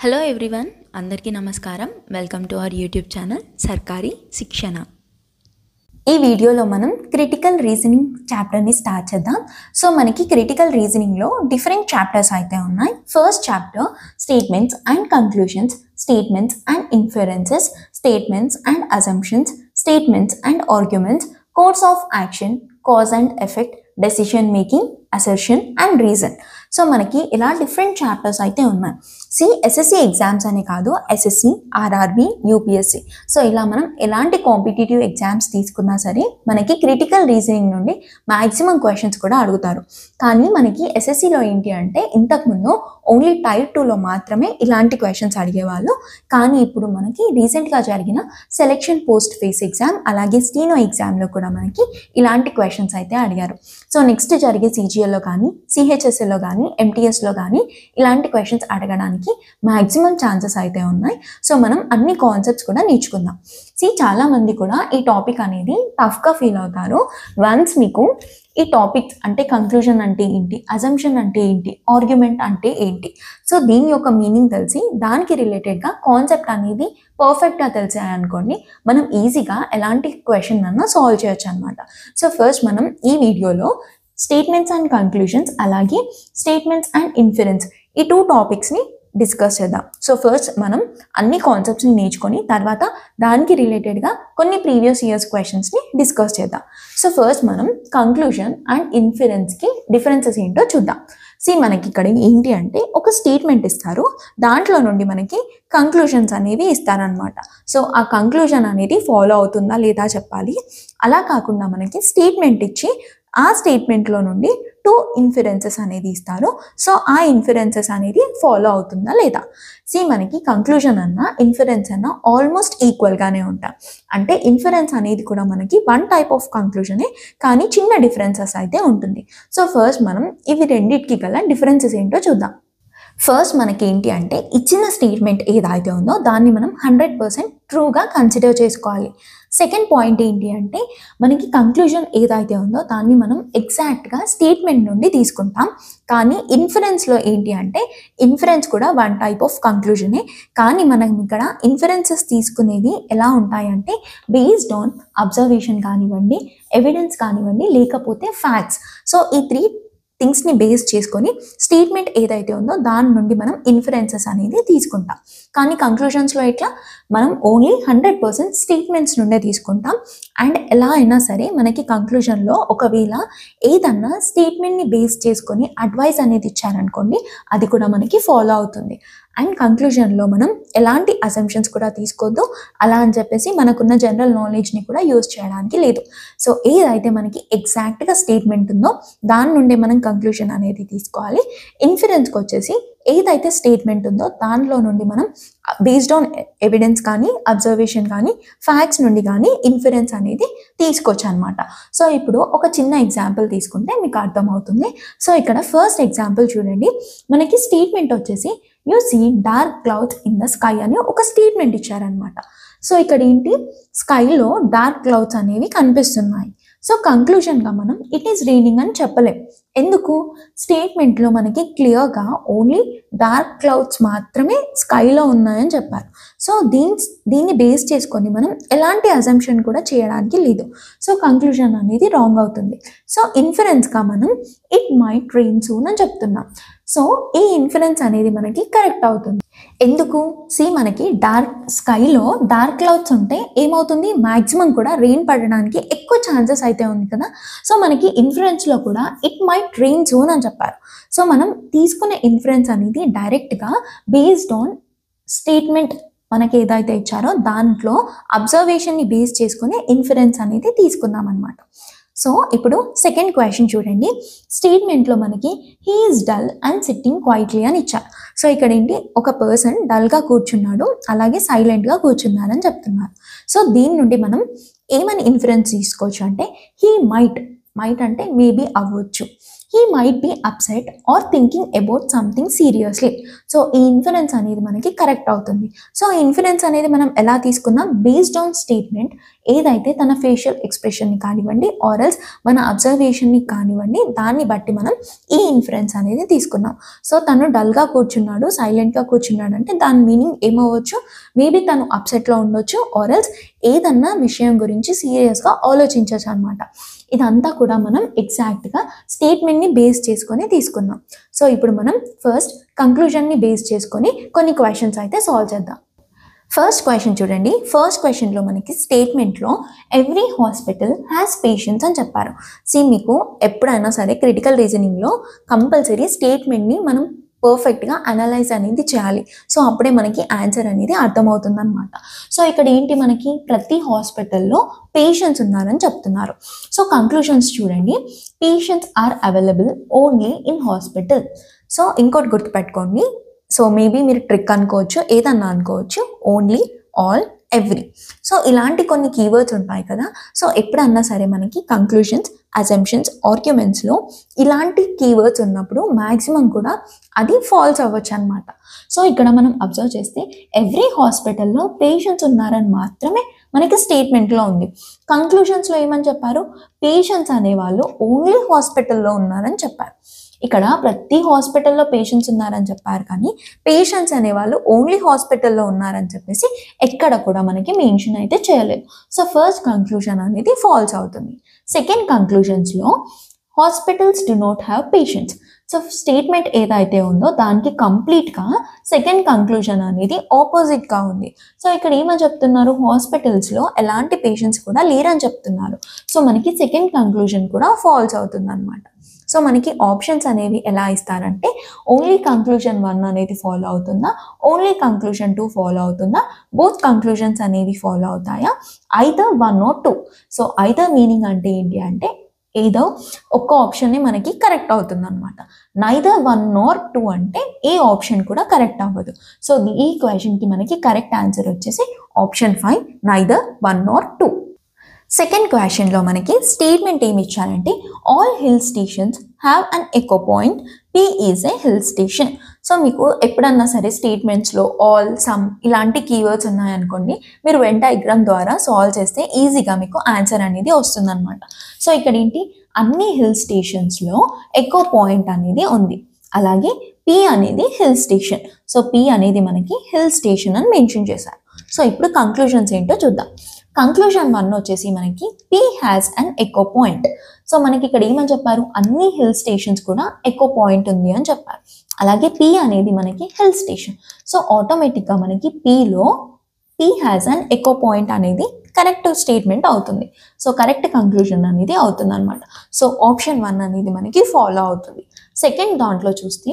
Hello everyone, అందరికీ నమస్కారం. Welcome to our YouTube channel సర్కారీ శిక్షణ. ఈ వీడియోలో మనం క్రిటికల్ రీజనింగ్ చాప్టర్ని స్టార్ట్ చేద్దాం. సో మనకి క్రిటికల్ రీజనింగ్లో డిఫరెంట్ చాప్టర్స్ అయితే ఉన్నాయి. First chapter statements and conclusions, statements and inferences, statements and assumptions, statements and arguments, course of action, cause and effect, decision making, assertion and reason. So మనకి ఇలా different chapters అయితే ఉన్నాయి. SSC exams అనే కాదు, SSC, RRB, UPSC, so ఇలా మనం ఎలాంటి competitive exams తీసుకున్నా సరే మనకి క్రిటికల్ రీజనింగ్ నుండి మ్యాక్సిమం క్వశ్చన్స్ కూడా అడుగుతారు. కానీ మనకి ఎస్ఎస్సిలో ఏంటి అంటే ఇంతకుముందు ఓన్లీ టైర్ 2లో మాత్రమే ఇలాంటి క్వశ్చన్స్ అడిగేవాళ్ళు. కానీ ఇప్పుడు మనకి రీసెంట్గా జరిగిన సెలెక్షన్ పోస్ట్ ఫేస్ ఎగ్జామ్ అలాగే స్టీనో ఎగ్జామ్లో కూడా మనకి ఇలాంటి క్వశ్చన్స్ అయితే అడిగారు. సో నెక్స్ట్ జరిగే సిజిఎల్లో కానీ, సిహెచ్ఎస్ఎల్లో కానీ, ఎంటీఎస్లో కానీ ఇలాంటి క్వశ్చన్స్ అడగడానికి మ్యాక్సిమం ఛాన్సెస్ అయితే ఉన్నాయి. సో మనం అన్ని కాన్సెప్ట్స్ కూడా నేర్చుకుందాం. చాలా మంది కూడా ఈ టాపిక్ అనేది టఫ్గా ఫీల్ అవుతారు. వన్స్ మీకు ఈ టాపిక్స్ అంటే కంక్లూజన్ అంటే ఏంటి, అజంప్షన్ అంటే ఏంటి, ఆర్గ్యుమెంట్ అంటే ఏంటి, సో దీని యొక్క మీనింగ్ తెలిసి దానికి రిలేటెడ్గా కాన్సెప్ట్ అనేది పర్ఫెక్ట్గా తెలిసాయనుకోండి, మనం ఈజీగా ఎలాంటి క్వశ్చన్ అన్నా సాల్వ్ చేయొచ్చు అనమాట. సో ఫస్ట్ మనం ఈ వీడియోలో స్టేట్మెంట్స్ అండ్ కంక్లూషన్స్ అలాగే స్టేట్మెంట్స్ అండ్ ఇన్ఫరెన్స్ ఈ 2 టాపిక్స్ని డిస్కస్ చేద్దాం. సో ఫస్ట్ మనం అన్ని కాన్సెప్ట్స్ని నేర్చుకొని తర్వాత దానికి రిలేటెడ్గా కొన్ని ప్రీవియస్ ఇయర్స్ క్వశ్చన్స్ని డిస్కస్ చేద్దాం. సో ఫస్ట్ మనం కంక్లూజన్ అండ్ ఇన్ఫరెన్స్కి డిఫరెన్సెస్ ఏంటో చూద్దాం. మనకి ఇక్కడ ఏంటి అంటే ఒక స్టేట్మెంట్ ఇస్తారు, దాంట్లో నుండి మనకి కంక్లూషన్స్ అనేవి ఇస్తారనమాట. సో ఆ కంక్లూజన్ అనేది ఫాలో అవుతుందా లేదా చెప్పాలి. అలా కాకుండా మనకి స్టేట్మెంట్ ఇచ్చి ఆ స్టేట్మెంట్లో నుండి 2 ఇన్ఫరెన్సెస్ అనేది ఇస్తారు. సో ఆ ఇన్ఫరెన్సెస్ అనేది ఫాలో అవుతుందా లేదా. మనకి కంక్లూజన్ అన్నా ఇన్ఫరెన్స్ అన్నా ఆల్మోస్ట్ ఈక్వల్గానే ఉంటాయి. అంటే ఇన్ఫరెన్స్ అనేది కూడా మనకి 1 టైప్ ఆఫ్ కంక్లూజనే, కానీ చిన్న డిఫరెన్సెస్ అయితే ఉంటుంది. సో ఫస్ట్ మనం ఇవి రెండింటికి గల డిఫరెన్సెస్ ఏంటో చూద్దాం. ఫస్ట్ మనకి ఏంటి అంటే ఇచ్చిన స్టేట్మెంట్ ఏదైతే ఉందో దాన్ని మనం 100% ట్రూగా కన్సిడర్ చేసుకోవాలి. సెకండ్ పాయింట్ ఏంటి అంటే మనకి కంక్లూజన్ ఏదైతే ఉందో దాన్ని మనం ఎగ్జాక్ట్గా స్టేట్మెంట్ నుండి తీసుకుంటాం. కానీ ఇన్ఫరెన్స్లో ఏంటి అంటే ఇన్ఫరెన్స్ కూడా 1 టైప్ ఆఫ్ కంక్లూజనే, కానీ మనం ఇక్కడ ఇన్ఫరెన్సెస్ తీసుకునేది ఎలా ఉంటాయంటే బేస్డ్ ఆన్ అబ్జర్వేషన్ కానివ్వండి, ఎవిడెన్స్ కానివ్వండి, లేకపోతే ఫ్యాక్ట్స్. సో ఈ 3 థింగ్స్ని బేస్ చేసుకొని స్టేట్మెంట్ ఏదైతే ఉందో దాని నుండి మనం ఇన్ఫరెన్సెస్ అనేది తీసుకుంటాం. కానీ కంక్లూషన్స్లో ఇట్లా మనం ఓన్లీ 100% స్టేట్మెంట్స్ నుండే తీసుకుంటాం. అండ్ ఎలా అయినా సరే మనకి కంక్లూజన్లో ఒకవేళ ఏదన్నా స్టేట్మెంట్ని బేస్ చేసుకొని అడ్వైస్ అనేది ఇచ్చారనుకోండి, అది కూడా మనకి ఫాలో అవుతుంది. అండ్ కంక్లూజన్లో మనం ఎలాంటి అసంప్షన్స్ కూడా తీసుకోవద్దు, అలా అని చెప్పేసి మనకున్న జనరల్ నాలెడ్జ్ని కూడా యూజ్ చేయడానికి లేదు. సో ఏదైతే మనకి ఎగ్జాక్ట్గా స్టేట్మెంట్ ఉందో దాని నుండి మనం కంక్లూజన్ అనేది తీసుకోవాలి. ఇన్ఫరెన్స్కి వచ్చేసి ఏదైతే స్టేట్మెంట్ ఉందో దానిలో నుండి మనం బేస్డ్ ఆన్ ఎవిడెన్స్ కానీ, అబ్జర్వేషన్ కానీ, ఫ్యాక్ట్స్ నుండి కానీ ఇన్ఫరెన్స్ అనేది తీసుకోవచ్చు అనమాట. సో ఇప్పుడు ఒక చిన్న ఎగ్జాంపుల్ తీసుకుంటే మీకు అర్థమవుతుంది. సో ఇక్కడ ఫస్ట్ ఎగ్జాంపుల్ చూడండి. మనకి స్టేట్మెంట్ వచ్చేసి you see dark clouds in the sky అని ఒక స్టేట్మెంట్ ఇచ్చారనమాట. సో ఇక్కడ ఏంటి, స్కైలో డార్క్ క్లౌడ్స్ అనేవి కనిపిస్తున్నాయి. సో కంక్లూజన్గా మనం ఇట్ ఈస్ రైనింగ్ అని చెప్పలేం. ఎందుకు, స్టేట్మెంట్లో మనకి క్లియర్గా ఓన్లీ డార్క్ క్లౌడ్స్ మాత్రమే స్కైలో ఉన్నాయని చెప్పారు. సో దీన్ని బేస్ చేసుకొని మనం ఎలాంటి అజంప్షన్ కూడా చేయడానికి లేదు. సో కంక్లూజన్ అనేది రాంగ్ అవుతుంది. సో ఇన్ఫరెన్స్గా మనం ఇట్ మైట్ రెయిన్ సూన్ అని చెప్తున్నాం. సో ఈ ఇన్ఫరెన్స్ అనేది మనకి కరెక్ట్ అవుతుంది. ఎందుకు, మనకి స్కైలో డార్క్ క్లౌడ్స్ ఉంటే ఏమవుతుంది, మ్యాక్సిమం కూడా రెయిన్ పడడానికి ఎక్కువ ఛాన్సెస్ అయితే ఉంది కదా. సో మనకి ఇన్ఫరెన్స్లో కూడా ఇట్ మైట్ రెయిన్ సూన్ అని చెప్పారు. సో మనం తీసుకునే ఇన్ఫరెన్స్ అనేది డైరెక్ట్గా బేస్డ్ ఆన్ స్టేట్మెంట్ మనకి ఏదైతే ఇచ్చారో దాంట్లో అబ్జర్వేషన్ని బేస్ చేసుకునే ఇన్ఫరెన్స్ అనేది తీసుకున్నాం అనమాట. సో ఇప్పుడు సెకండ్ క్వశ్చన్ చూడండి. స్టేట్మెంట్లో మనకి he is dull and sitting quietly అని ఇచ్చారు. సో ఇక్కడ ఏంటి, ఒక పర్సన్ డల్గా కూర్చున్నాడు అలాగే సైలెంట్గా కూర్చున్నారని చెప్తున్నారు. సో దీని నుండి మనం ఏమని ఇన్ఫరెన్స్ తీసుకోవచ్చు అంటే హీ మైట్ అంటే మేబీ అవ్వచ్చు, he might be upset or thinking about something seriously. So ఈ ఇన్ఫరెన్స్ అనేది మనకి కరెక్ట్ అవుతుంది. సో ఈ ఇన్ఫరెన్స్ అనేది మనం ఎలా తీసుకున్నాం, బేస్డ్ ఆన్ స్టేట్మెంట్ ఏదైతే తన ఫేషియల్ ఎక్స్ప్రెషన్ని కానివ్వండి ఆర్ఎల్స్ మన అబ్జర్వేషన్ని కానివ్వండి దాన్ని బట్టి మనం ఈ ఇన్ఫరెన్స్ అనేది తీసుకున్నాం. సో తను డల్గా కూర్చున్నాడు, సైలెంట్గా కూర్చున్నాడు అంటే దాని మీనింగ్ ఏమవ్వచ్చు, మేబీ తను అప్సెట్లో ఉండొచ్చు ఆర్ఎల్స్ ఏదన్నా విషయం గురించి సీరియస్గా ఆలోచించవచ్చు అనమాట. ఇదంతా కూడా మనం ఎగ్జాక్ట్గా స్టేట్మెంట్ని బేస్ చేసుకొని తీసుకున్నాం. సో ఇప్పుడు మనం ఫస్ట్ కంక్లూజన్ని బేస్ చేసుకొని కొన్ని క్వశ్చన్స్ అయితే సాల్వ్ చేద్దాం. ఫస్ట్ క్వశ్చన్ చూడండి. ఫస్ట్ క్వశ్చన్లో మనకి స్టేట్మెంట్లో ఎవ్రీ హాస్పిటల్ హ్యాస్ పేషెంట్స్ అని చెప్పారు. మీకు ఎప్పుడైనా సరే క్రిటికల్ రీజనింగ్లో కంపల్సరీ స్టేట్మెంట్ని మనం పర్ఫెక్ట్గా అనలైజ్ అనేది చేయాలి. సో అప్పుడే మనకి ఆన్సర్ అనేది అర్థమవుతుంది అనమాట. సో ఇక్కడ ఏంటి, మనకి ప్రతి హాస్పిటల్లో పేషెంట్స్ ఉన్నారని చెప్తున్నారు. సో కంక్లూషన్స్ చూడండి. Patients are available only in hospital. So ఇంకోటి గుర్తుపెట్టుకోండి. సో మేబీ మీరు ట్రిక్ అనుకోవచ్చు, ఏదన్నా అనుకోవచ్చు, ఓన్లీ, ఆల్, ఎవ్రీ. సో ఇలాంటి కొన్ని కీవర్డ్స్ ఉంటాయి కదా. సో ఎప్పుడన్నా సరే మనకి కంక్లూషన్స్, అజంప్షన్స్, ఆర్గ్యుమెంట్స్లో ఇలాంటి కీవర్డ్స్ ఉన్నప్పుడు మ్యాక్సిమం కూడా అది ఫాల్స్ అవ్వచ్చు అనమాట. సో ఇక్కడ మనం అబ్జర్వ్ చేస్తే ఎవ్రీ హాస్పిటల్లో పేషెంట్స్ ఉన్నారని మాత్రమే మనకి స్టేట్మెంట్లో ఉంది. కంక్లూషన్స్లో ఏమని చెప్పారు, పేషెంట్స్ అనేవాళ్ళు ఓన్లీ హాస్పిటల్లో ఉన్నారని చెప్పారు. ఇక్కడ ప్రతి హాస్పిటల్లో పేషెంట్స్ ఉన్నారని చెప్పారు, కానీ పేషెంట్స్ అనేవాళ్ళు ఓన్లీ హాస్పిటల్లో ఉన్నారని చెప్పేసి ఎక్కడ కూడా మనకి మెన్షన్ అయితే చేయలేదు. సో ఫస్ట్ కంక్లూజన్ అనేది ఫాల్స్ అవుతుంది. సెకండ్ కంక్లూజన్స్లో hospitals do not have patients. So statement ఏదైతే ఉందో దానికి కంప్లీట్గా సెకండ్ కంక్లూజన్ అనేది ఆపోజిట్గా ఉంది. సో ఇక్కడ ఏమని చెప్తున్నారు, హాస్పిటల్స్లో ఎలాంటి పేషెంట్స్ కూడా లేరని చెప్తున్నారు. సో మనకి సెకండ్ కంక్లూజన్ కూడా ఫాల్స్ అవుతుంది అనమాట. సో మనకి ఆప్షన్స్ అనేవి ఎలా ఇస్తారంటే ఓన్లీ కంక్లూజన్ 1 అనేది ఫాలో అవుతుందా, ఓన్లీ కంక్లూజన్ 2 ఫాలో అవుతుందా, బోత్ కంక్లూజన్స్ అనేవి ఫాలో అవుతాయా, either 1 or 2. So either meaning అంటే ఏంటి అంటే ఏదో ఒక్క ఆప్షన్ని మనకి కరెక్ట్ అవుతుంది అనమాట. నైదర్ 1 or 2 అంటే ఏ ఆప్షన్ కూడా కరెక్ట్ అవ్వదు. సో ఈ క్వశ్చన్కి మనకి కరెక్ట్ ఆన్సర్ వచ్చేసి ఆప్షన్ 5, నైదర్ 1 or 2. సెకండ్ క్వశ్చన్లో మనకి స్టేట్మెంట్ ఏమి ఇచ్చారంటే all hill stations have an echo point, P is a hill station. So మీకు ఎప్పుడన్నా సరే స్టేట్మెంట్స్లో ఆల్, సమ్ ఇలాంటి కీవర్డ్స్ ఉన్నాయనుకోండి, మీరు వెన్ డయాగ్రామ్ ద్వారా సాల్వ్ చేస్తే ఈజీగా మీకు ఆన్సర్ అనేది వస్తుందన్నమాట. సో ఇక్కడ ఏంటి, అన్ని హిల్ స్టేషన్స్లో ఎకో పాయింట్ అనేది ఉంది, అలాగే పి అనేది హిల్ స్టేషన్. సో పి అనేది మనకి హిల్ స్టేషన్ అని మెన్షన్ చేశారు. సో ఇప్పుడు కంక్లూజన్స్ ఏంటో చూద్దాం. కంక్లూజన్ 1 వచ్చేసి మనకి P has an echo point. So మనకి ఇక్కడ ఏమని చెప్పారు, అన్ని హిల్ స్టేషన్స్ కూడా ఎకో పాయింట్ ఉంది అని చెప్పారు. అలాగే పి అనేది మనకి హిల్ స్టేషన్. సో ఆటోమేటిక్గా మనకి పిలో P has an echo point అనేది కరెక్ట్ స్టేట్మెంట్ అవుతుంది. సో కరెక్ట్ కంక్లూజన్ అనేది అవుతుంది అనమాట. సో ఆప్షన్ 1 అనేది మనకి ఫాలో అవుతుంది. సెకండ్ దాంట్లో చూస్తే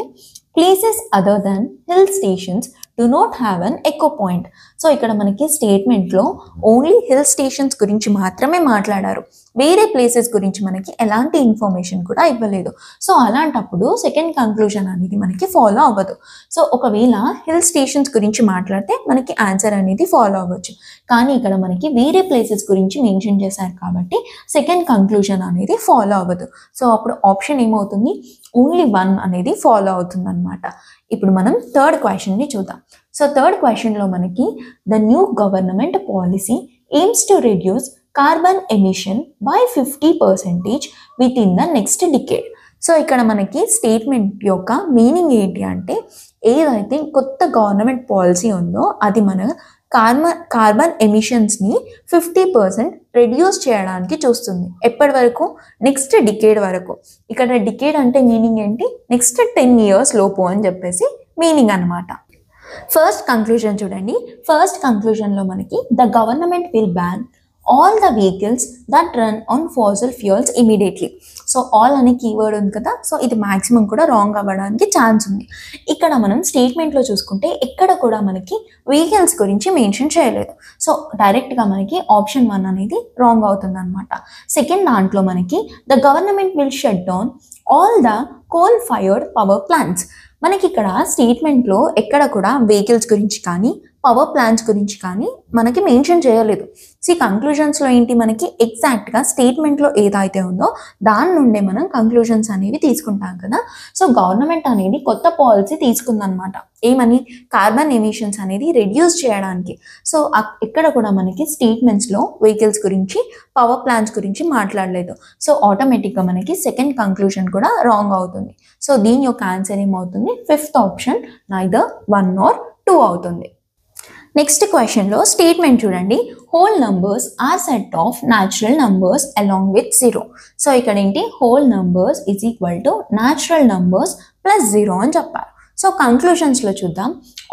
places other than hill stations do not have an echo point. So ఇక్కడ మనకి స్టేట్మెంట్లో ఓన్లీ హిల్ స్టేషన్స్ గురించి మాత్రమే మాట్లాడారు, వేరే ప్లేసెస్ గురించి మనకి ఎలాంటి ఇన్ఫర్మేషన్ కూడా ఇవ్వలేదు. సో అలాంటప్పుడు సెకండ్ కంక్లూజన్ అనేది మనకి ఫాలో అవ్వదు. సో ఒకవేళ హిల్ స్టేషన్స్ గురించి మాట్లాడితే మనకి ఆన్సర్ అనేది ఫాలో అవ్వచ్చు, కానీ ఇక్కడ మనకి వేరే ప్లేసెస్ గురించి మెన్షన్ చేశారు కాబట్టి సెకండ్ కంక్లూజన్ అనేది ఫాలో అవ్వదు. సో అప్పుడు ఆప్షన్ ఏమవుతుంది, ఓన్లీ 1 అనేది ఫాలో అవుతుంది అనమాట. ఇప్పుడు మనం థర్డ్ క్వశ్చన్ని చూద్దాం. సో థర్డ్ క్వశ్చన్లో మనకి the new government policy AIIMS to reduce carbon emission by 50% with in the next decade. So ఇక్కడ మనకి స్టేట్మెంట్ యొక్క మీనింగ్ ఏంటి అంటే ఏదైతే కొత్త గవర్నమెంట్ పాలసీ ఉందో అది మన కార్బన్ ఎమిషన్స్ని 50% రెడ్యూస్ చేయడానికి చూస్తుంది. ఎప్పటి వరకు, నెక్స్ట్ డికేడ్ వరకు. ఇక్కడ డికేడ్ అంటే మీనింగ్ ఏంటి, నెక్స్ట్ 10 years లోపు అని చెప్పేసి మీనింగ్ అనమాట. ఫస్ట్ కంక్లూజన్ చూడండి. ఫస్ట్ కంక్లూజన్లో మనకి the government will ban all the vehicles that run on fossil fuels immediately. So all అనే కీవర్డ్ ఉంది కదా, సో ఇది మ్యాక్సిమం కూడా రాంగ్ అవ్వడానికి ఛాన్స్ ఉంది. ఇక్కడ మనం స్టేట్మెంట్లో చూసుకుంటే ఎక్కడ కూడా మనకి వెహికల్స్ గురించి మెన్షన్ చేయలేదు. సో డైరెక్ట్గా మనకి ఆప్షన్ 1 అనేది రాంగ్ అవుతుంది అనమాట. సెకండ్ దాంట్లో మనకి the government will shut down all the coal fired power plants. మనకి ఇక్కడ స్టేట్మెంట్లో ఎక్కడ కూడా వెహికల్స్ గురించి కానీ పవర్ ప్లాంట్స్ గురించి కానీ మనకి మెన్షన్ చేయలేదు. కంక్లూజన్స్లో ఏంటి, మనకి ఎగ్జాక్ట్గా స్టేట్మెంట్లో ఏదైతే ఉందో దాని నుండే మనం కంక్లూజన్స్ అనేవి తీసుకుంటాం కదా. సో గవర్నమెంట్ అనేది కొత్త పాలసీ తీసుకుందనమాట. ఏమని, కార్బన్ ఎమిషన్స్ అనేది రెడ్యూస్ చేయడానికి. సో ఎక్కడ కూడా మనకి స్టేట్మెంట్స్లో వెహికల్స్ గురించి, పవర్ ప్లాంట్స్ గురించి మాట్లాడలేదు. సో ఆటోమేటిక్గా మనకి సెకండ్ కంక్లూజన్ కూడా రాంగ్ అవుతుంది. సో దీని యొక్క ఆన్సర్ ఏమవుతుంది, ఫిఫ్త్ ఆప్షన్ నైదర్ 1 or 2 అవుతుంది. నెక్స్ట్ క్వశ్చన్లో స్టేట్మెంట్ చూడండి, whole numbers are set of natural numbers along with 0. So ఇక్కడ ఏంటి, whole numbers is equal to natural numbers plus 0 అని చెప్పారు. సో కంక్లూషన్స్లో చూద్దాం,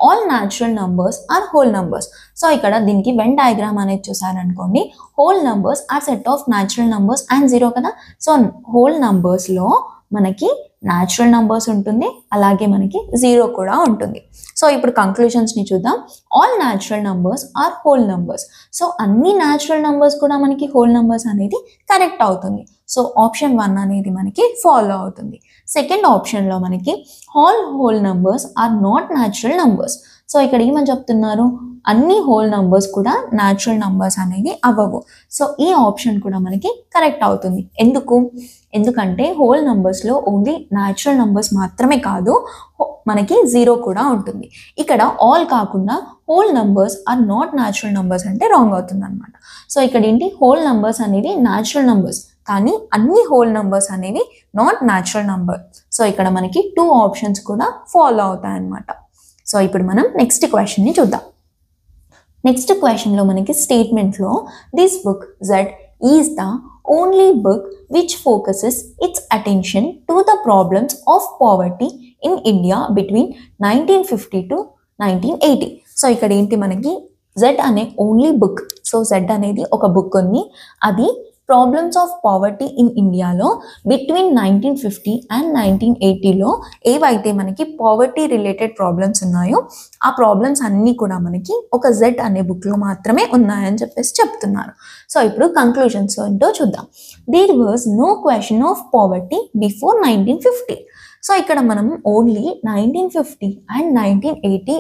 all natural numbers are whole numbers. So ఇక్కడ దీనికి వెన్ డయాగ్రామ్ అనేది చూసారనుకోండి, whole numbers are set of natural numbers and 0 కదా. సో హోల్ నంబర్స్లో మనకి న్యాచురల్ నంబర్స్ ఉంటుంది, అలాగే మనకి 0 కూడా ఉంటుంది. సో ఇప్పుడు కంక్లూషన్స్ని చూద్దాం, all natural numbers are whole numbers. So అన్ని న్యాచురల్ నంబర్స్ కూడా మనకి హోల్ నంబర్స్ అనేది కరెక్ట్ అవుతుంది. సో ఆప్షన్ 1 అనేది మనకి ఫాలో అవుతుంది. సెకండ్ ఆప్షన్లో మనకి all whole numbers are not natural numbers. So ఇక్కడ ఏమని చెప్తున్నారు, అన్ని హోల్ నంబర్స్ కూడా న్యాచురల్ నంబర్స్ అనేవి అవ్వవు. సో ఈ ఆప్షన్ కూడా మనకి కరెక్ట్ అవుతుంది. ఎందుకంటే హోల్ నంబర్స్లో ఓన్లీ న్యాచురల్ నంబర్స్ మాత్రమే కాదు, మనకి 0 కూడా ఉంటుంది. ఇక్కడ ఆల్ కాకుండా whole numbers are not natural numbers అంటే రాంగ్ అవుతుంది అనమాట. సో ఇక్కడ ఏంటి, హోల్ నంబర్స్ అనేవి న్యాచురల్ నంబర్స్, కానీ అన్ని హోల్ నంబర్స్ అనేవి నాట్ న్యాచురల్ నంబర్. సో ఇక్కడ మనకి 2 ఆప్షన్స్ కూడా ఫాలో అవుతాయి అన్నమాట. సో ఇప్పుడు మనం నెక్స్ట్ క్వశ్చన్ని చూద్దాం. నెక్స్ట్ క్వశ్చన్లో మనకి స్టేట్మెంట్లో this book Z is the only book which focuses its attention to the problems of poverty in India between 1950 to 1980. So ఇక్కడ ఏంటి, మనకి జెడ్ అనే ఓన్లీ బుక్. సో జెడ్ అనేది ఒక బుక్ ఉంది, అది ప్రాబ్లమ్స్ ఆఫ్ పావర్టీ ఇన్ ఇండియాలో between 1950 and 1980లో ఏవైతే మనకి పావర్టీ రిలేటెడ్ ప్రాబ్లమ్స్ ఉన్నాయో ఆ ప్రాబ్లమ్స్ అన్నీ కూడా మనకి ఒక జెడ్ అనే బుక్లో మాత్రమే ఉన్నాయని చెప్పేసి చెప్తున్నారు. సో ఇప్పుడు కంక్లూజన్స్ ఏంటో చూద్దాం. There was no question of poverty before 1950. So ఇక్కడ మనం ఓన్లీ 1950 and 1980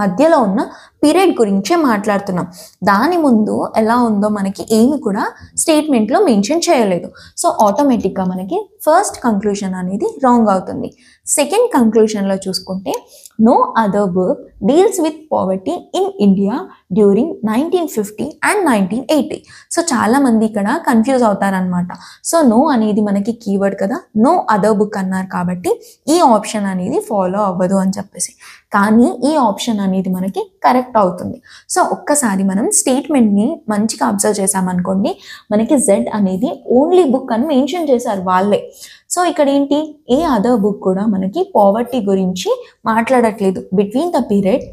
మధ్యలో ఉన్న పీరియడ్ గురించే మాట్లాడుతున్నాం. దాని ముందు ఎలా ఉందో మనకి ఏమి కూడా స్టేట్మెంట్లో మెన్షన్ చేయలేదు. సో ఆటోమేటిక్గా మనకి ఫస్ట్ కంక్లూజన్ అనేది రాంగ్ అవుతుంది. సెకండ్ కంక్లూజన్లో చూసుకుంటే no other book deals with poverty in India during 1950 and 1980. So చాలామంది ఇక్కడ కన్ఫ్యూజ్ అవుతారనమాట. సో నో అనేది మనకి కీవర్డ్ కదా, నో అదర్ బుక్ అన్నారు కాబట్టి ఈ ఆప్షన్ అనేది ఫాలో అవ్వదు అని చెప్పేసి, కానీ ఈ ఆప్షన్ అనేది మనకి కరెక్ట్ అవుతుంది. సో ఒక్కసారి మనం స్టేట్మెంట్ని మంచిగా అబ్జర్వ్ చేసామనుకోండి, మనకి జెడ్ అనేది ఓన్లీ బుక్ అని మెన్షన్ చేశారు వాళ్ళే. సో ఇక్కడ ఏంటి, ఏ అదర్ బుక్ కూడా మనకి పావర్టీ గురించి మాట్లాడట్లేదు బిట్వీన్ ద పీరియడ్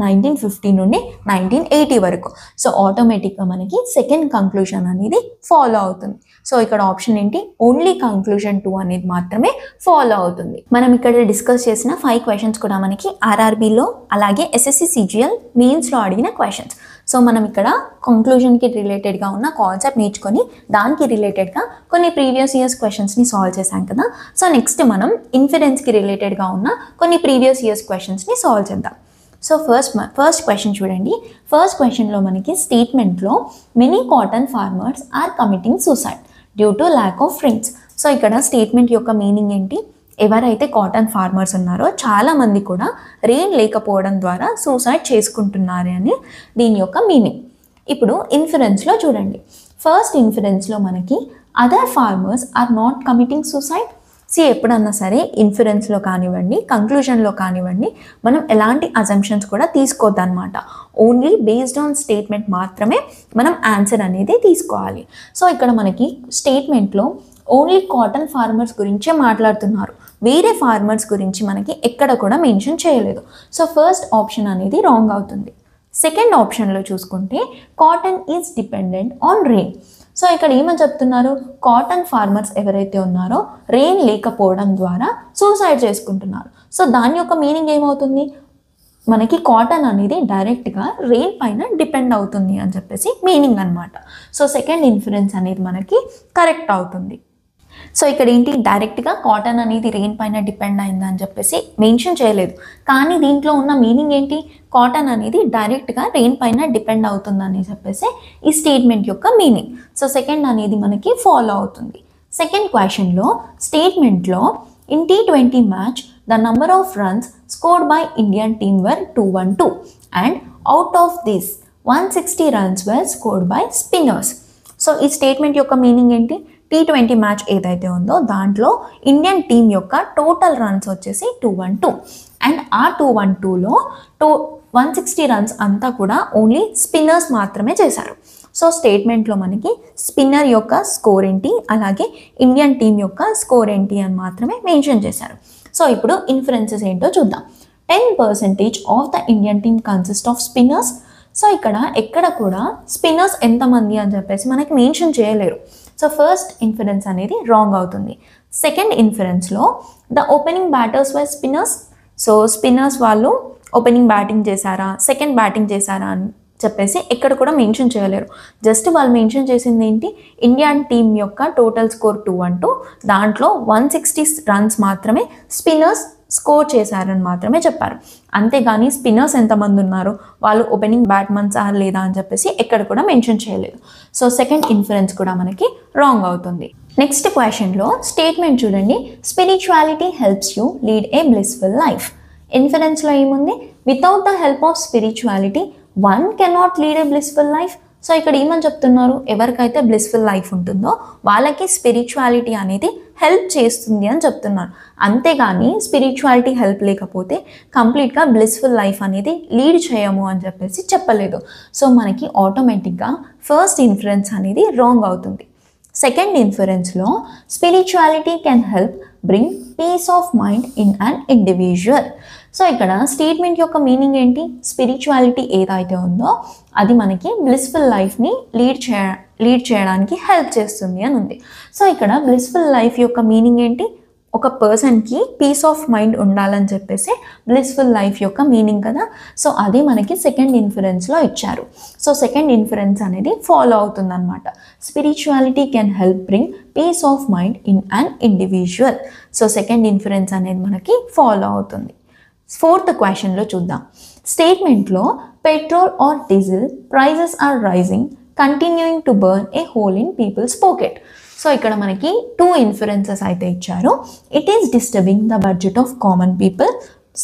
1950 నుండి 1980 వరకు. సో ఆటోమేటిక్గా మనకి సెకండ్ కంక్లూజన్ అనేది ఫాలో అవుతుంది. సో ఇక్కడ ఆప్షన్ ఏంటి, ఓన్లీ కంక్లూజన్ 2 అనేది మాత్రమే ఫాలో అవుతుంది. మనం ఇక్కడ డిస్కస్ చేసిన 5 క్వశ్చన్స్ కూడా మనకి ఆర్ఆర్బీలో అలాగే ఎస్ఎస్సి సిజిఎల్ మెయిన్స్లో అడిగిన క్వశ్చన్స్. సో మనం ఇక్కడ కంక్లూజన్కి రిలేటెడ్గా ఉన్న కాన్సెప్ట్ నేర్చుకొని దానికి రిలేటెడ్గా కొన్ని ప్రీవియస్ ఇయర్స్ క్వశ్చన్స్ని సాల్వ్ చేశాం కదా. సో నెక్స్ట్ మనం ఇన్ఫరెన్స్కి రిలేటెడ్గా ఉన్న కొన్ని ప్రీవియస్ ఇయర్స్ క్వశ్చన్స్ని సాల్వ్ చేద్దాం. సో ఫస్ట్ క్వశ్చన్ చూడండి. ఫస్ట్ క్వశ్చన్లో మనకి స్టేట్మెంట్లో many cotton farmers are committing suicide due to lack of rains. So ఇక్కడ స్టేట్మెంట్ యొక్క మీనింగ్ ఏంటి, ఎవరైతే కాటన్ ఫార్మర్స్ ఉన్నారో చాలామంది కూడా రెయిన్ లేకపోవడం ద్వారా సూసైడ్ చేసుకుంటున్నారు అని దీని యొక్క మీనింగ్. ఇప్పుడు ఇన్ఫరెన్స్లో చూడండి. ఫస్ట్ ఇన్ఫరెన్స్లో మనకి other farmers are not committing suicide. ఎప్పుడన్నా సరే ఇన్ఫరెన్స్లో కానివ్వండి, కంక్లూజన్లో కానివ్వండి, మనం ఎలాంటి అజంప్షన్స్ కూడా తీసుకోవద్దన్నమాట. ఓన్లీ బేస్డ్ ఆన్ స్టేట్మెంట్ మాత్రమే మనం ఆన్సర్ అనేది తీసుకోవాలి. సో ఇక్కడ మనకి స్టేట్మెంట్లో ఓన్లీ కాటన్ ఫార్మర్స్ గురించే మాట్లాడుతున్నారు, వేరే ఫార్మర్స్ గురించి మనకి ఎక్కడ కూడా మెన్షన్ చేయలేదు. సో ఫస్ట్ ఆప్షన్ అనేది రాంగ్ అవుతుంది. సెకండ్ ఆప్షన్లో చూసుకుంటే cotton is dependent on rain. So ఇక్కడ ఏమని చెప్తున్నారు, కాటన్ ఫార్మర్స్ ఎవరైతే ఉన్నారో రెయిన్ లేకపోవడం ద్వారా సూసైడ్ చేసుకుంటున్నారు. సో దాని యొక్క మీనింగ్ ఏమవుతుంది, మనకి కాటన్ అనేది డైరెక్ట్గా రెయిన్ పైన డిపెండ్ అవుతుంది అని చెప్పేసి మీనింగ్ అనమాట. సో సెకండ్ ఇన్ఫరెన్స్ అనేది మనకి కరెక్ట్ అవుతుంది. సో ఇక్కడ ఏంటి, డైరెక్ట్గా కాటన్ అనేది రెయిన్ పైన డిపెండ్ అయిందని చెప్పేసి మెన్షన్ చేయలేదు, కానీ దీంట్లో ఉన్న మీనింగ్ ఏంటి, కాటన్ అనేది డైరెక్ట్గా రెయిన్ పైన డిపెండ్ అవుతుందని చెప్పేసి ఈ స్టేట్మెంట్ యొక్క మీనింగ్. సో సెకండ్ అనేది మనకి ఫాలో అవుతుంది. సెకండ్ క్వశ్చన్లో స్టేట్మెంట్లో in T20 match the number of runs scored by Indian team were 212 and out of this 160 runs were scored by spinners. So ఈ స్టేట్మెంట్ యొక్క మీనింగ్ ఏంటి, T20 మ్యాచ్ ఏదైతే ఉందో దాంట్లో ఇండియన్ టీమ్ యొక్క టోటల్ రన్స్ వచ్చేసి 212 అండ్ ఆ 212లో 160 runs అంతా కూడా ఓన్లీ స్పిన్నర్స్ మాత్రమే చేశారు. సో స్టేట్మెంట్లో మనకి స్పిన్నర్ యొక్క స్కోర్ ఏంటి, అలాగే ఇండియన్ టీమ్ యొక్క స్కోర్ ఏంటి అని మాత్రమే మెన్షన్ చేశారు. సో ఇప్పుడు ఇన్ఫరెన్సెస్ ఏంటో చూద్దాం. 10% of the Indian team consist of spinners. So ఇక్కడ ఎక్కడ కూడా స్పిన్నర్స్ ఎంతమంది అని చెప్పేసి మనకి మెన్షన్ చేయలేరు. సో ఫస్ట్ ఇన్ఫరెన్స్ అనేది రాంగ్ అవుతుంది. సెకండ్ ఇన్ఫరెన్స్లో the opening batters were spinners. So spinners వాళ్ళు ఓపెనింగ్ బ్యాటింగ్ చేశారా, సెకండ్ బ్యాటింగ్ చేశారా అని చెప్పేసి ఎక్కడ కూడా మెన్షన్ చేయలేరు. జస్ట్ వాళ్ళు మెన్షన్ చేసింది ఏంటి, ఇండియన్ టీమ్ యొక్క టోటల్ స్కోర్ 212, దాంట్లో 160 రన్స్ మాత్రమే స్పిన్నర్స్ స్కోర్ చేశారని మాత్రమే చెప్పారు. అంతేగాని స్పిన్నర్స్ ఎంతమంది ఉన్నారు, వాళ్ళు ఓపెనింగ్ బ్యాట్మన్స్ లేదా అని చెప్పేసి ఎక్కడ కూడా మెన్షన్ చేయలేదు. సో సెకండ్ ఇన్ఫరెన్స్ కూడా మనకి రాంగ్ అవుతుంది. నెక్స్ట్ క్వశ్చన్లో స్టేట్మెంట్ చూడండి, spirituality helps you lead a blissful life. ఇన్ఫరెన్స్లో ఏముంది, without the help of spirituality one cannot lead a blissful life. So ఇక్కడ ఏమని చెప్తున్నారు, ఎవరికైతే బ్లిస్ఫుల్ లైఫ్ ఉంటుందో వాళ్ళకి స్పిరిచువాలిటీ అనేది హెల్ప్ చేస్తుంది అని చెప్తున్నారు. అంతేగాని స్పిరిచువాలిటీ హెల్ప్ లేకపోతే కంప్లీట్గా బ్లిస్ఫుల్ లైఫ్ అనేది లీడ్ చేయము అని చెప్పేసి చెప్పలేదు. సో మనకి ఆటోమేటిక్గా ఫస్ట్ ఇన్ఫరెన్స్ అనేది రాంగ్ అవుతుంది. సెకండ్ ఇన్ఫరెన్స్లో spirituality can help bring peace of mind in an individual. So ఇక్కడ స్టేట్మెంట్ యొక్క మీనింగ్ ఏంటి, స్పిరిచువాలిటీ ఏదైతే ఉందో అది మనకి బ్లిస్ఫుల్ లైఫ్ని లీడ్ చేయడానికి హెల్ప్ చేస్తుంది అని ఉంది. సో ఇక్కడ బ్లిస్ఫుల్ లైఫ్ యొక్క మీనింగ్ ఏంటి, ఒక పర్సన్కి పీస్ ఆఫ్ మైండ్ ఉండాలని చెప్పేసి బ్లిస్ఫుల్ లైఫ్ యొక్క మీనింగ్ కదా. సో అదే మనకి సెకండ్ ఇన్ఫరెన్స్లో ఇచ్చారు. సో సెకండ్ ఇన్ఫరెన్స్ అనేది ఫాలో అవుతుంది అనమాట. Spirituality can help bring peace of mind in an individual. So second inference అనేది మనకి ఫాలో అవుతుంది. ఫోర్త్ క్వశ్చన్లో చూద్దాం. స్టేట్మెంట్లో petrol or diesel prices are rising continuing to burn a hole in people's pocket. So ఇక్కడ మనకి 2 ఇన్ఫరెన్సెస్ అయితే ఇచ్చారు. It is disturbing the budget of common people.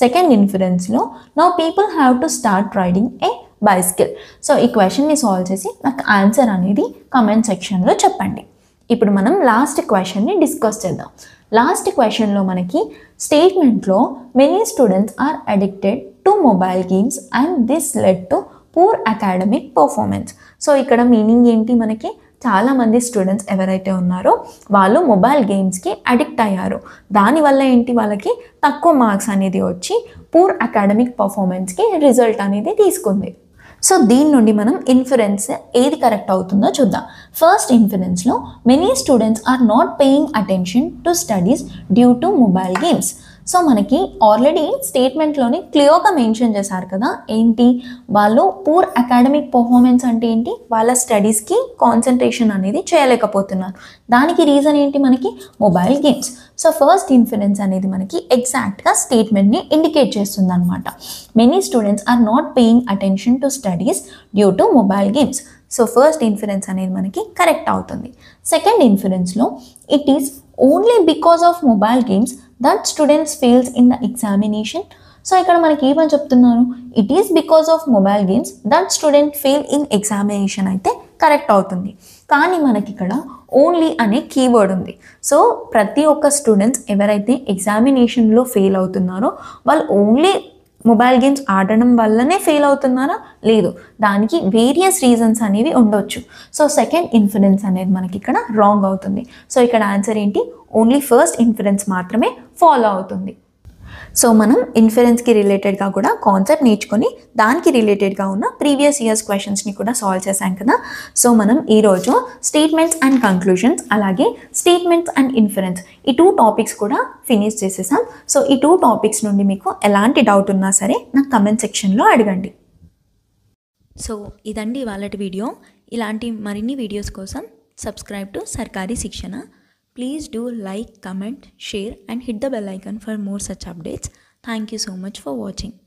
Second ఇన్ఫరెన్స్లో now people have to start riding a bicycle. So ఈ క్వశ్చన్ని solve చేసి నాకు answer అనేది కామెంట్ సెక్షన్లో చెప్పండి. ఇప్పుడు మనం లాస్ట్ క్వశ్చన్ని డిస్కస్ చేద్దాం. లాస్ట్ క్వశ్చన్లో మనకి స్టేట్మెంట్లో many students are addicted to mobile games and this led to poor academic performance. So ఇక్కడ మీనింగ్ ఏంటి, మనకి చాలామంది స్టూడెంట్స్ ఎవరైతే ఉన్నారో వాళ్ళు మొబైల్ గేమ్స్కి అడిక్ట్ అయ్యారు. దానివల్ల ఏంటి, వాళ్ళకి తక్కువ మార్క్స్ అనేది వచ్చి పూర్ అకాడమిక్ పర్ఫార్మెన్స్కి రిజల్ట్ అనేది తీసుకుంది. సో దీని నుండి మనం ఇన్ఫరెన్స్ ఏది కరెక్ట్ అవుతుందో చూద్దాం. ఫస్ట్ ఇన్ఫరెన్స్లో many students are not paying attention to studies due to mobile games. So మనకి ఆల్రెడీ స్టేట్మెంట్లోని క్లియర్గా మెన్షన్ చేశారు కదా, ఏంటి వాళ్ళు పూర్ అకాడమిక్ పర్ఫార్మెన్స్ అంటే ఏంటి, వాళ్ళ స్టడీస్కి కాన్సన్ట్రేషన్ అనేది చేయలేకపోతున్నారు. దానికి రీజన్ ఏంటి, మనకి mobile games. So first inference అనేది మనకి ఎగ్జాక్ట్గా స్టేట్మెంట్ని ఇండికేట్ చేస్తుంది అనమాట. Many students are not paying attention to studies due to mobile games. So first inference అనేది మనకి కరెక్ట్ అవుతుంది. సెకండ్ ఇన్ఫరెన్స్లో it is only because of mobile games that students fails in the examination. So ఇక్కడ మనకి ఏమని చెప్తున్నారు, it is because of mobile games that student fail in examination అయితే correct అవుతుంది. కానీ మనకి ఇక్కడ ఓన్లీ అనే కీవర్డ్ ఉంది. సో ప్రతి ఒక్క స్టూడెంట్స్ ఎవరైతే ఎగ్జామినేషన్లో ఫెయిల్ అవుతున్నారో వాళ్ళు ఓన్లీ మొబైల్ గేమ్స్ ఆడడం వల్లనే ఫెయిల్ అవుతున్నారా, లేదు, దానికి వేరియస్ రీజన్స్ అనేవి ఉండొచ్చు. సో సెకండ్ ఇన్ఫరెన్స్ అనేది మనకి ఇక్కడ రాంగ్ అవుతుంది. సో ఇక్కడ ఆన్సర్ ఏంటి, ఓన్లీ ఫస్ట్ ఇన్ఫరెన్స్ మాత్రమే ఫాలో అవుతుంది. సో మనం ఇన్ఫరెన్స్కి రిలేటెడ్గా కూడా కాన్సెప్ట్ నేర్చుకొని దానికి రిలేటెడ్గా ఉన్న ప్రీవియస్ ఇయర్స్ క్వశ్చన్స్ని కూడా సాల్వ్ చేశాం కదా. సో మనం ఈరోజు స్టేట్మెంట్స్ అండ్ కంక్లూషన్స్ అలాగే స్టేట్మెంట్స్ అండ్ ఇన్ఫరెన్స్ ఈ 2 టాపిక్స్ కూడా ఫినిష్ చేసేసాం. సో ఈ 2 టాపిక్స్ నుండి మీకు ఎలాంటి డౌట్ ఉన్నా సరే నాకు కమెంట్ సెక్షన్లో అడగండి. సో ఇదండి ఇవాళటి వీడియో. ఇలాంటి మరిన్ని వీడియోస్ కోసం సబ్స్క్రైబ్ టు సర్కారీ శిక్షణ. Please do like, comment, share and hit the bell icon for more such updates. Thank you so much for watching.